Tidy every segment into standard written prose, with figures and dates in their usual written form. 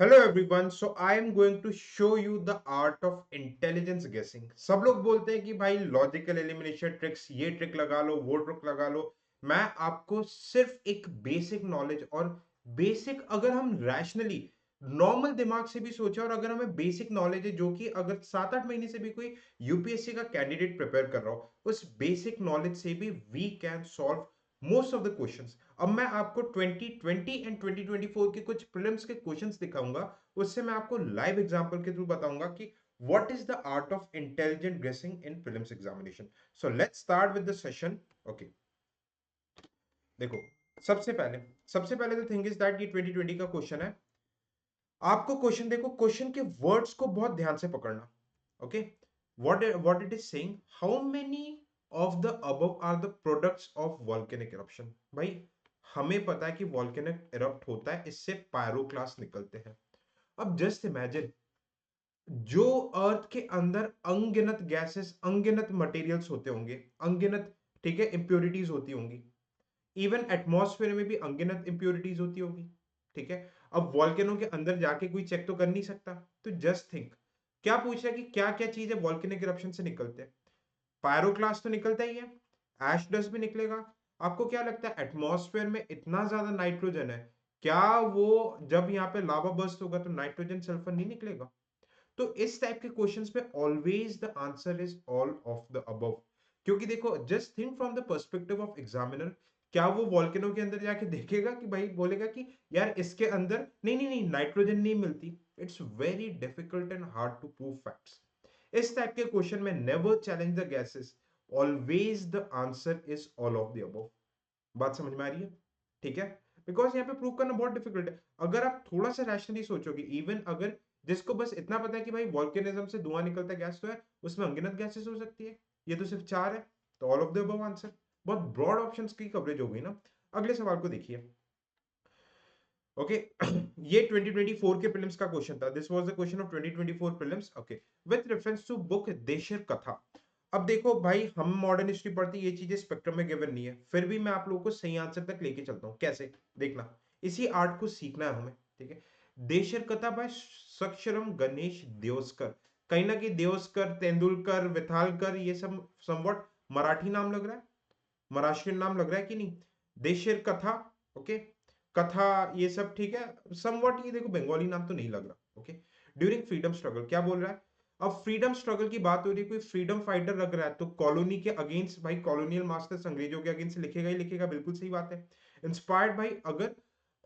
Hello everyone, so I am going to show you the art of intelligence guessing. सब लोग बोलते हैं कि भाई लॉजिकल एलिमिनेशन ट्रिक्स, ये ट्रिक लगा लो, वो ट्रिक लगा लो। मैं आपको सिर्फ एक बेसिक नॉलेज और बेसिक, अगर हम रैशनली नॉर्मल दिमाग से भी सोचे और अगर हमें बेसिक नॉलेज है, जो कि अगर 7-8 महीने से भी कोई यूपीएससी का कैंडिडेट प्रिपेयर कर रहा हो, उस बेसिक नॉलेज से भी we can solve most of the questions. अब मैं आपको 2020 एंड 2024 के कुछ प्रीलिम्स के क्वेश्चंस दिखाऊंगा। उससे मैं आपको लाइव एग्जांपल के थ्रू बताऊंगा कि what is the art of intelligent guessing in prelims examination. So let's start with the session. Okay, देखो, सबसे पहले द थिंग इज दैट ये 2020 का क्वेश्चन है। आपको क्वेश्चन देखो, क्वेश्चन के वर्ड्स को बहुत ध्यान से पकड़ना। Okay, what it is saying, how many of the above are the products of volcanic eruption. भाई, हमें पता है कि वॉल्केनिक इरप्ट होता है, इससे पायरोक्लास्ट निकलते हैं। अब जस्ट इमेजिन, जो अर्थ के अंदर अनगिनत गैसेस, अनगिनत मटेरियल्स होते होंगे, अनगिनत, ठीक है, इंप्योरिटीज होती होंगी। इवन एटमॉस्फेयर में भी अनगिनत इंप्योरिटीज होती होगी। ठीक है, अब वॉल्केनो के अंदर जाके कोई चेक तो कर नहीं सकता। तो जस्ट थिंक, क्या पूछ रहा है कि क्या क्या चीज है वॉल्केनिक इरप्शन से निकलते हैं। पायरोक्लास्ट तो निकलता ही है, एश डस्ट भी निकलेगा। आपको क्या लगता है एटमॉस्फेयर में इतना ज्यादा नाइट्रोजन है, क्या वो जब यहाँ पे लावा बर्स्ट होगा तो नाइट्रोजन सल्फर नहीं निकलेगा? तो इस टाइप के क्वेश्चंस में always the answer is all of the above. क्योंकि देखो, just think from the perspective of examiner, क्या वो वॉल्केनो के अंदर जाके देखेगा कि भाई, बोलेगा कि यार इसके अंदर नहीं नहीं नहीं नाइट्रोजन नहीं मिलती? It's very difficult and hard to prove facts. इस टाइप के क्वेश्चन में never challenge the gases, always the answer is all of the above. बात समझ में आ रही है? ठीक है, बिकॉज यहाँ पे प्रूव करना बहुत डिफिकल्ट है। अगर आप थोड़ा सा रैशनली सोचोगे, इवन अगर जिसको बस इतना पता है कि भाई वॉल्केनिज्म से धुआं निकलता है, गैस तो है, उसमें अनगिनत गैसेस हो सकती है, ये तो सिर्फ चार है, तो all of the above answer. बहुत ब्रॉड ऑप्शंस की कवरेज हो गई ना। अगले सवाल को देखिए। ओके, ये 2024 के प्रीलिम्स का क्वेश्चन था। This was the question of 2024 prelims. Okay, with reference to book Desher Katha. अब देखो भाई, हम मॉडर्न हिस्ट्री पढ़ते, ये चीजें स्पेक्ट्रम में गिवन नहीं है, फिर भी मैं आप लोगों को सही आंसर तक लेके चलता हूँ। कैसे, देखना, इसी आर्ट को सीखना है हमें। ठीक है, देशर कथा बाय सक्षरम गणेश देवस्कर। कहीं ना कहीं देवस्कर, तेंदुलकर, विथालकर, ये सब समवट मराठी नाम लग रहा है, महाराष्ट्रियन नाम लग रहा है कि नहीं? देशर कथा, ओके, कथा, ये सब ठीक है समवट। ये देखो, बंगाली नाम तो नहीं लग रहा। ओके, ड्यूरिंग फ्रीडम स्ट्रगल, क्या बोल रहा है? अब फ्रीडम स्ट्रगल की बात हो रही है, कोई फ्रीडम फाइटर लग रहा है, तो कॉलोनी के अगेंस्ट, भाई कॉलोनियल मास्टर्स अंग्रेजों के अगेंस्ट लिखेगा ही लिखेगा, बिल्कुल सही बात है। इंस्पायर्ड भाई, अगर,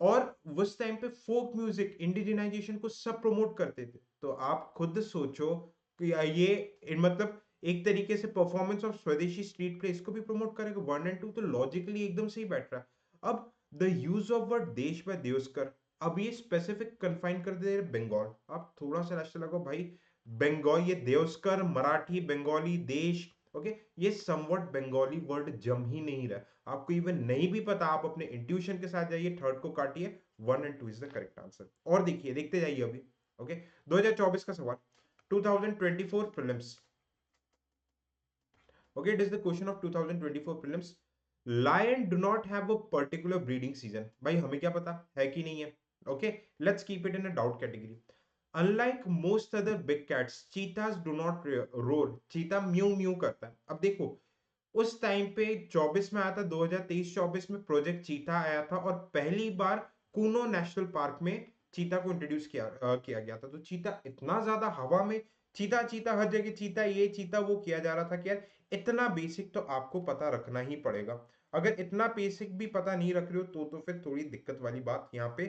और उस टाइम पे फोक म्यूजिक, इंडिजिनाइजेशन को सब प्रमोट करते थे। तो आप खुद सोचो कि ये मतलब एक तरीके से परफॉर्मेंस ऑफ स्वदेशी स्ट्रीट प्ले, इसको भी प्रमोट करेगा। 1 एंड 2 तो लॉजिकली एकदम सही बैठ रहा है। अब द यूज ऑफ वर्ड देश बाय देवस्कर, अब ये स्पेसिफिक कन्फाइन कर दे बंगाल। आप थोड़ा सा राष्ट्र लगाओ भाई, बंगाल, ये देवस्कर, मराठी, बंगाली, देश, ओके, ये समवट बंगाली वर्ड जम ही नहीं रहा। आपको इवन नहीं भी पता, आप अपने इंट्यूशन के साथ जाइए, थर्ड को काटिए, 1 and 2 is the correct answer. और देखिए, देखते जाइए अभी। ओके, 2024 का सवाल, 2024 prelims. Okay, it is the question of 2024 prelims. Lion do not have a particular breeding season. भाई हमें क्या पता है कि नहीं है? Okay, let's keep it in a doubt category. Unlike most other big cats, cheetahs do not roar. Cheetah mu mu करता है। अब देखो, उस टाइम पे 24 में आया था, 2023-24 में प्रोजेक्ट चीता आया था, और पहली बार कूनो नेशनल पार्क में चीता को इंट्रोड्यूस किया गया था। तो चीता इतना ज्यादा हवा में, चीता चीता हर जगह चीता, ये चीता वो किया जा रहा था कि यार, इतना बेसिक तो आपको पता रखना ही पड़ेगा। अगर इतना बेसिक भी पता नहीं रख रहे हो तो फिर थोड़ी दिक्कत वाली बात यहाँ पे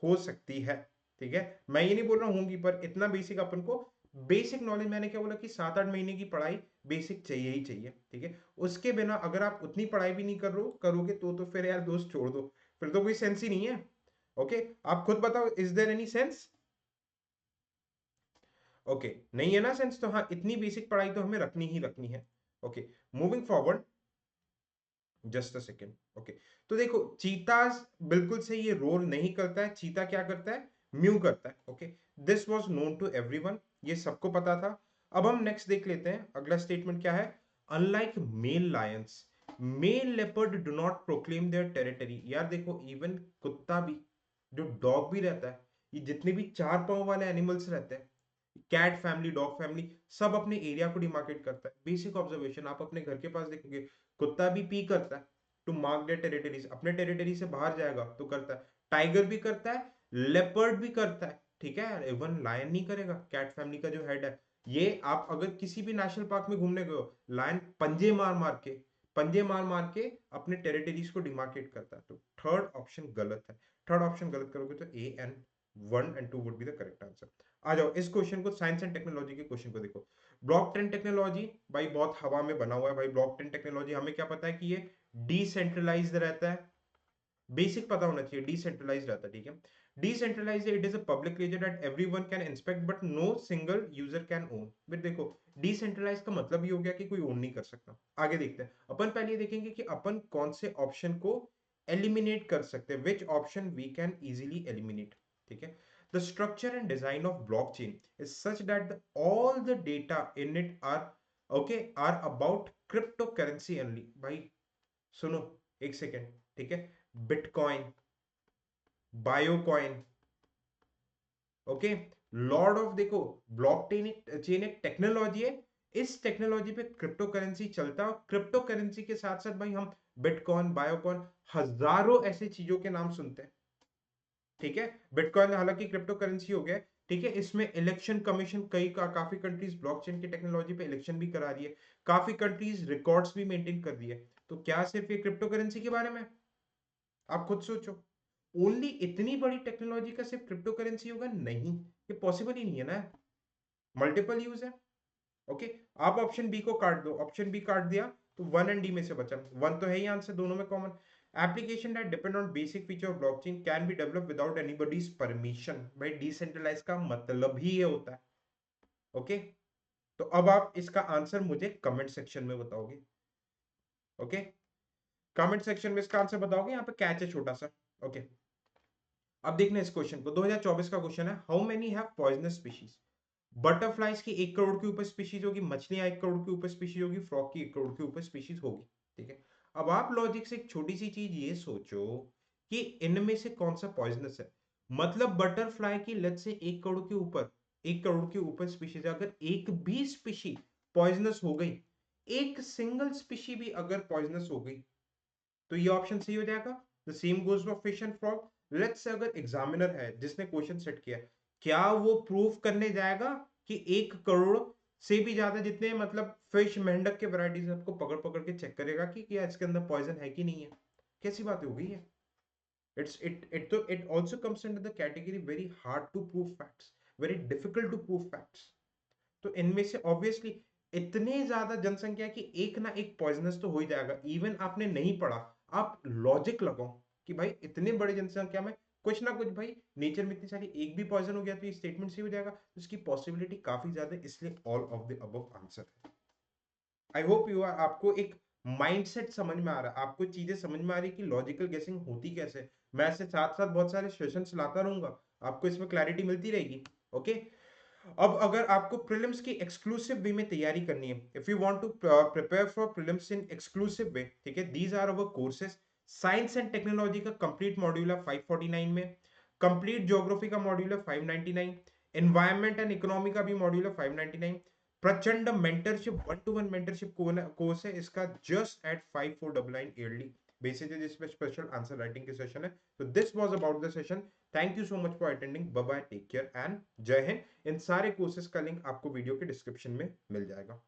हो सकती है। ठीक है, मैं ये नहीं बोल रहा हूँ, पर इतना बेसिक अपन को, बेसिक नॉलेज, मैंने क्या बोला कि 7-8 महीने की पढ़ाई बेसिक चाहिए ही चाहिए। ठीक है, उसके बिना अगर आप उतनी पढ़ाई भी नहीं करोगे तो फिर यार दोस्त छोड़ दो, फिर तो कोई सेंस ही नहीं है। ओके, आप खुद बताओ, is there any sense? Okay, नहीं है ना सेंस, तो हाँ, इतनी बेसिक पढ़ाई तो हमें रखनी ही रखनी है। Okay, moving forward, just a second. Okay, तो देखो, चीताज बिल्कुल सही, ये रोल नहीं करता है। चीता क्या करता है? म्यू करता है। Okay, this was known to everyone, ये सबको पता था। अब हम नेक्स्ट देख लेते हैं, अगला स्टेटमेंट क्या है। Unlike male lions, male leopard do not proclaim their territory. यार देखो, इवन कुत्ता भी, जो डॉग भी रहता है, ये जितने भी 4 पांव वाले एनिमल्स रहते हैं, कैट फैमिली, डॉग फैमिली, सब अपने एरिया को डिमार्केट करता है। बेसिक ऑब्जर्वेशन आप अपने घर के पास देखेंगे, कुत्ता भी पी करता है टू मार्क देयर टेरिटरीज, अपने टेरिटरी से बाहर जाएगा तो करता है। टाइगर भी करता है, लेपर्ड भी करता है, ठीक है, इवन लायन नहीं करेगा, कैट फैमिली का जो हेड है। ये आप अगर किसी भी नेशनल पार्क में घूमने गए हो, लायन पंजे मार मार के अपने टेरिटरीज को डिमार्केट करता है। तो थर्ड ऑप्शन गलत है। थर्ड ऑप्शन गलत करोगे तो A and 1 and 2 would be the correct answer. आ जाओ इस क्वेश्चन को, साइंस एंड टेक्नोलॉजी के क्वेश्चन को देखो। ब्लॉकचेन टेक्नोलॉजी भाई बहुत हवा में बना हुआ है भाई। ब्लॉकचेन टेक्नोलॉजी हमें क्या पता है कि ये डिसेंट्रलाइज्ड रहता है, बेसिक पता होना चाहिए, डिसेंट्रलाइज्ड रहता है, ठीक है। Decentralised, it is a public ledger that everyone can inspect but no single user can own. But देखो, डिसेंट्रलाइज का मतलब ये हो गया कि कोई ओन नहीं कर सकता। आगे देखते हैं, अपन पहले देखेंगे कि अपन कौन से ऑप्शन को एलिमिनेट कर सकते हैं, which option we can easily eliminate, ठीक है। The structure and design of blockchain is such that all the data in it are okay, are about cryptocurrency only। भाई सुनो एक सेकेंड, ठीक है। बिटकॉइन, बायोकॉइन, ओके, लॉर्ड ऑफ, देखो blockchain chain एक technology है, इस टेक्नोलॉजी पे क्रिप्टो करेंसी चलता है। और क्रिप्टो करेंसी के साथ साथ भाई हम बिटकॉइन, बायोकॉइन, हजारों ऐसी चीजों के नाम सुनते हैं, ठीक है। बिटकॉइन हालांकि क्रिप्टो करेंसी हो गया, ठीक है। इसमें इलेक्शन कमीशन काफी कंट्रीज ब्लॉकचेन की टेक्नोलॉजी पे इलेक्शन भी करा रही है, काफी कंट्रीज रिकॉर्ड्स भी मेंटेन कर रही है। तो क्या सिर्फ ये क्रिप्टो करेंसी के बारे में? आप खुद सोचो, ओनली इतनी बड़ी टेक्नोलॉजी का सिर्फ क्रिप्टो करेंसी होगा? नहीं, ये पॉसिबल ही नहीं है ना, मल्टीपल यूज है। ओके, आप ऑप्शन बी को काट दो, ऑप्शन बी काट दिया तो 1 and D में से बचा, 1 तो है ही आंसर, दोनों में common. Application that depend on basic feature of blockchain can be develop without anybody's permission. भाई डिसेंट्रलाइज का मतलब ही ये होता है, ओके। तो अब आप इसका आंसर मुझे कमेंट सेक्शन में बताओगे, ओके। कमेंट सेक्शन में इसका आंसर बताओगे, यहाँ पे कैच है छोटा सा, ओके। अब देखना इस क्वेश्चन को, 2024 का क्वेश्चन है, how many have poisonous species. Butterflies की 1 करोड़ के ऊपर स्पीशीज होगी, मछलियां 1 करोड़ के ऊपर स्पीशीज होगी, फ्रॉग की 1 करोड़ के ऊपर स्पीशीज होगी, ठीक है। अब आप लॉजिक से एक छोटी सी चीज ये सोचो कि इनमें से कौन सा पॉइजनस है। मतलब बटरफ्लाई की लेट्स से 1 करोड़ के ऊपर, 1 करोड़ के ऊपर स्पीशीज, अगर एक भी स्पीशी पॉइजनस हो गई, एक सिंगल स्पीशी भी अगर पॉइजनस हो गई, तो ये ऑप्शन सही हो जाएगा। The same goes for fish and frog. Let's say अगर एग्जामिनर है जिसने क्वेश्चन सेट किया, क्या वो प्रूफ करने जाएगा कि 1 करोड़ से भी ज्यादा जितने मतलब फिश, मेंढक के वैरायटीज आपको पकड़ पकड़ के चेक करेगा कि क्या इसके अंदर पॉइजन है कि नहीं है? कैसी बात हो गई है? It also comes under the category very hard to prove facts, very difficult to prove facts. तो इनमें से ऑब्वियसली इतने ज्यादा जनसंख्या की एक ना एक पॉइजनस तो हो ही जाएगा। इवन आपने नहीं पढ़ा, आप लॉजिक लगाओ कि भाई इतने बड़े जनसंख्या में कुछ ना कुछ, भाई नेचर में इतनी सारी, एक भी पॉइजन हो गया तो ये स्टेटमेंट सही हो जाएगा। तो इसकी पॉसिबिलिटी काफी ज्यादा है, इसलिए all of the above answer है। आई होप यू आर, आपको एक माइंडसेट समझ में आ रहा है, आपको चीजें समझ में आ रही है कि लॉजिकल गेसिंग होती कैसे। मैं ऐसे साथ साथ बहुत सारे सेशंस लाता रहूंगा, आपको इसमें क्लैरिटी मिलती रहेगी, ओके। अब अगर आपको प्रीलिम्स की एक्सक्लूसिव वे में तैयारी करनी है, if you want to prepare for prelims in exclusive way, ठीक है, these are our courses. Science and technology का कंप्लीट मॉड्यूल है 549 में, कंप्लीट ज्योग्राफी का मॉड्यूल है 599, एनवायरमेंट एंड इकोनॉमी का भी मॉड्यूल है 599। प्रचंड मेंटरशिप, 1-to-1 मेंटरशिप कोर्स है इसका, जस्ट एट 5499 ईयरली बेसिस, जिसमें स्पेशल आंसर राइटिंग के सेशन है। तो this was about the session. Thank you so much for attending, bye bye, take care and जय हिंद। इन सारे कोर्सेज का लिंक आपको वीडियो के डिस्क्रिप्शन में मिल जाएगा।